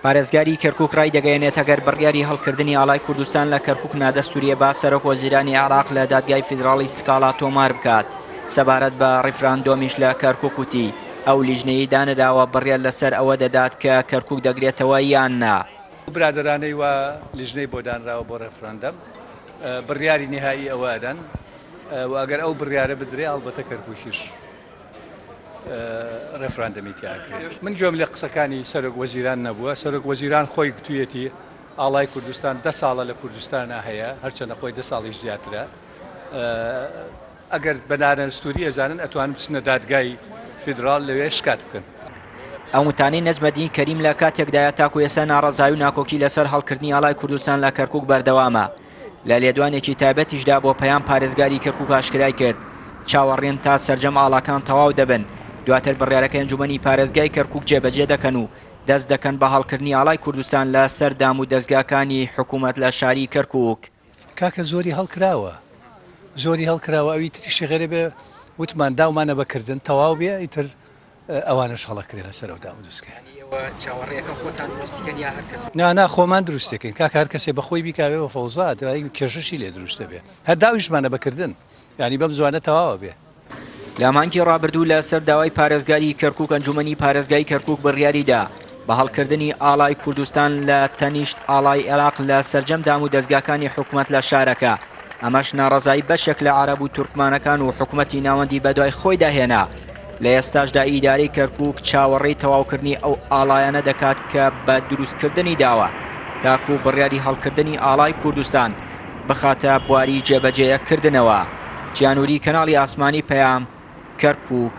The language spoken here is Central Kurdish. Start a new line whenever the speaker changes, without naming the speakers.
پارێزگاری کەرکووک ڕای دەگەیەنێت ئەگەر بڕیاری هەڵکردنی ئاڵای کوردستان لە کەرکووک نادەستوریە با سەرۆک وەزیرانی عێراق لە دادگای فیدراڵی سکالا تۆمار بکات. سەبارەت بە ڕیفراندۆمیش لە کەرکووک وتی ئەو لیژنەیەی دانراوە بڕیار لەسەر ئەوە دەدات کە کەرکووک دەگرێتەوە یان نا.
برادرانەی وە لیژنەی بۆ دانراوە بۆ ڕێفراندەم بڕیاری نهایی ئەوەدەن و ئەگەر ئەو بڕیارە بدرێ ئەڵبەتە کەرکووکیش ڕێفراندەمی تیاکرێت. من گوێم لە قسەکانی سەرۆک وەزیران نەبووە. سەرۆک وەزیران خۆی گوتوویەتی ئاڵای کوردستان 10 ساڵە لە کوردستانە هەیە، هەرچەندە خۆی 10 ساڵیش زیاترە. ئەگەر بەنارە سووری ئەزانن ئەتوانن بچنە دادگای فیدراڵ لەوێ شکات بکەن.
ئەو وتانەی نەجمەدین کەریم لە کاتێکدایە تاکو ێستا ناڕەزایی و ناکۆکی لەسەر هەڵکردنی ئاڵای کوردستان لە کەرکووک بەردەوامە. لە لێدوانێکی تایبەتیشدا بۆ پەیام پارێزگاری کەرکووک ئاشکرای کرد چاوەڕێن تا سەرجەم ئاڵاکان تەواو دەبن. دواتر بڕیارەکە ئەنجومەنی پارێزگای کەرکووک جێبەجێ دەکەن و دەست دەکەن بە هەڵکردنی ئاڵای کوردستان لە سەردام و دەستگاکانی حکوومەت لە شاری کەرکووک.
کاکە زۆری هەڵکراوە، زۆری هەڵکراوە. ئەوی تریشی غێرە بێ وتمان داومانە بەکردن تەواو بێ ئیتر ئەوانش هەڵەکرێ لەسەر ئەو دام و دروستکەیان. نا خۆمان دروستەکەین کاکە هەر کەسێ بەخۆی بیکاوێ بە فەوزات کێشەشی لێ دروستە بێ هەر داویشمانە بەکردن ینی بەم زوانە تەواوە بێ.
لە مانگی ڕابردوو لە سەر داوای پارێزگاری کەرکووک ئەنجومەنی پارێزگای کەرکووک بڕیاریدا بە هەڵکردنی ئاڵای کوردستان لە تەنیشت ئاڵای عێراق لە سەرجەم دام و دەستگاکانی حکوومەت لە شارەکە. ئەمەش ناڕەزایی بەشێک لە عەرەب و تورکمانەکان و حکوومەتی ناوەندی بەدوای خۆی داهێنا. لە ئێستاشدا ئیدارەی کەرکووک چاوەڕێی تەواوکردنی ئەو ئاڵایانە دەکات کە بە دروستکردنی داوە تاکو بڕیاری هەڵکردنی ئاڵای کوردستان بخاتە بواری جێبەجێیەکردنەوە. گیانووری کەناڵی ئاسمانی پەیام کەرکووک.